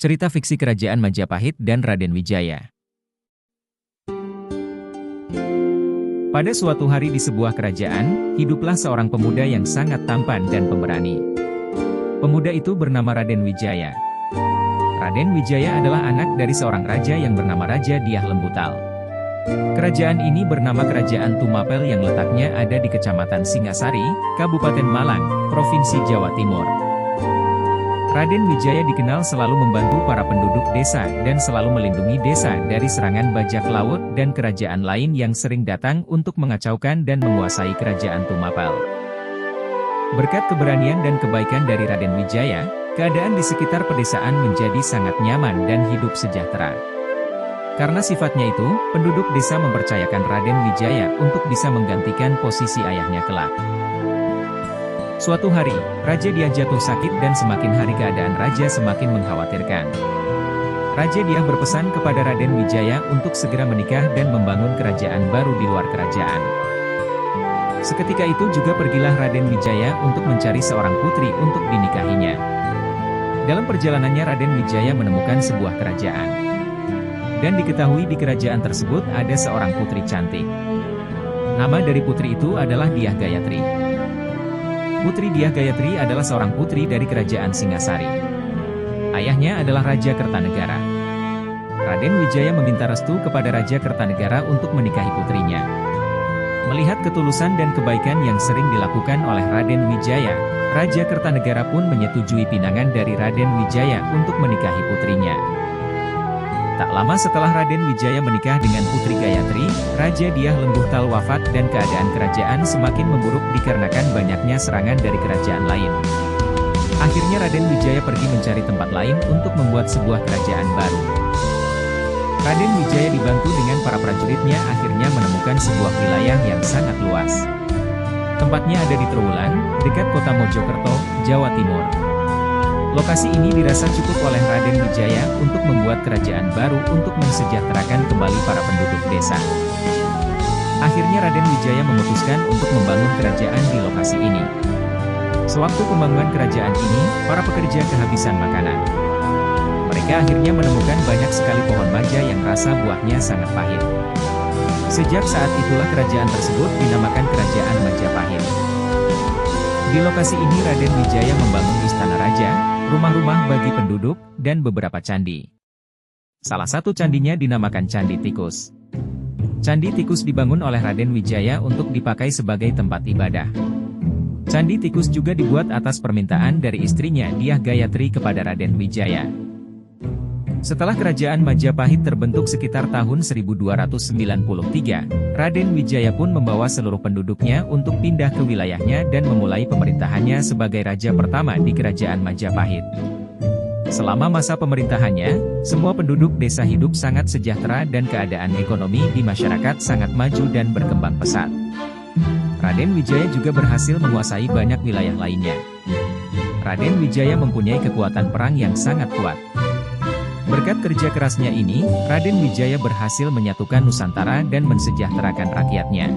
Cerita fiksi Kerajaan Majapahit dan Raden Wijaya. Pada suatu hari di sebuah kerajaan, hiduplah seorang pemuda yang sangat tampan dan pemberani. Pemuda itu bernama Raden Wijaya. Raden Wijaya adalah anak dari seorang raja yang bernama Raja Dyah Lembutal. Kerajaan ini bernama Kerajaan Tumapel yang letaknya ada di Kecamatan Singasari, Kabupaten Malang, Provinsi Jawa Timur. Raden Wijaya dikenal selalu membantu para penduduk desa dan selalu melindungi desa dari serangan bajak laut dan kerajaan lain yang sering datang untuk mengacaukan dan menguasai Kerajaan Tumapel. Berkat keberanian dan kebaikan dari Raden Wijaya, keadaan di sekitar pedesaan menjadi sangat nyaman dan hidup sejahtera. Karena sifatnya itu, penduduk desa mempercayakan Raden Wijaya untuk bisa menggantikan posisi ayahnya kelak. Suatu hari, Raja Dyah jatuh sakit dan semakin hari keadaan Raja semakin mengkhawatirkan. Raja Dyah berpesan kepada Raden Wijaya untuk segera menikah dan membangun kerajaan baru di luar kerajaan. Seketika itu juga pergilah Raden Wijaya untuk mencari seorang putri untuk dinikahinya. Dalam perjalanannya Raden Wijaya menemukan sebuah kerajaan. Dan diketahui di kerajaan tersebut ada seorang putri cantik. Nama dari putri itu adalah Dyah Gayatri. Putri Dyah Gayatri adalah seorang putri dari Kerajaan Singasari. Ayahnya adalah Raja Kertanegara. Raden Wijaya meminta restu kepada Raja Kertanegara untuk menikahi putrinya. Melihat ketulusan dan kebaikan yang sering dilakukan oleh Raden Wijaya, Raja Kertanegara pun menyetujui pinangan dari Raden Wijaya untuk menikahi putrinya. Tak lama setelah Raden Wijaya menikah dengan Putri Gayatri, Raja Dyah Lembutal wafat dan keadaan kerajaan semakin memburuk dikarenakan banyaknya serangan dari kerajaan lain. Akhirnya Raden Wijaya pergi mencari tempat lain untuk membuat sebuah kerajaan baru. Raden Wijaya dibantu dengan para prajuritnya akhirnya menemukan sebuah wilayah yang sangat luas. Tempatnya ada di Trowulan, dekat kota Mojokerto, Jawa Timur. Lokasi ini dirasa cukup oleh Raden Wijaya untuk membuat kerajaan baru untuk mensejahterakan kembali para penduduk desa. Akhirnya Raden Wijaya memutuskan untuk membangun kerajaan di lokasi ini. Sewaktu pembangunan kerajaan ini, para pekerja kehabisan makanan. Mereka akhirnya menemukan banyak sekali pohon maja yang rasa buahnya sangat pahit. Sejak saat itulah kerajaan tersebut dinamakan Kerajaan Majapahit. Di lokasi ini Raden Wijaya membangun istana raja, rumah-rumah bagi penduduk, dan beberapa candi. Salah satu candinya dinamakan Candi Tikus. Candi Tikus dibangun oleh Raden Wijaya untuk dipakai sebagai tempat ibadah. Candi Tikus juga dibuat atas permintaan dari istrinya Dyah Gayatri kepada Raden Wijaya. Setelah Kerajaan Majapahit terbentuk sekitar tahun 1293, Raden Wijaya pun membawa seluruh penduduknya untuk pindah ke wilayahnya dan memulai pemerintahannya sebagai raja pertama di Kerajaan Majapahit. Selama masa pemerintahannya, semua penduduk desa hidup sangat sejahtera dan keadaan ekonomi di masyarakat sangat maju dan berkembang pesat. Raden Wijaya juga berhasil menguasai banyak wilayah lainnya. Raden Wijaya mempunyai kekuatan perang yang sangat kuat. Berkat kerja kerasnya ini, Raden Wijaya berhasil menyatukan Nusantara dan mensejahterakan rakyatnya.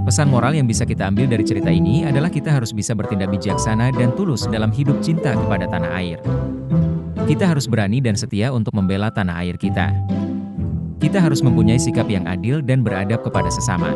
Pesan moral yang bisa kita ambil dari cerita ini adalah kita harus bisa bertindak bijaksana dan tulus dalam hidup cinta kepada tanah air. Kita harus berani dan setia untuk membela tanah air kita. Kita harus mempunyai sikap yang adil dan beradab kepada sesama.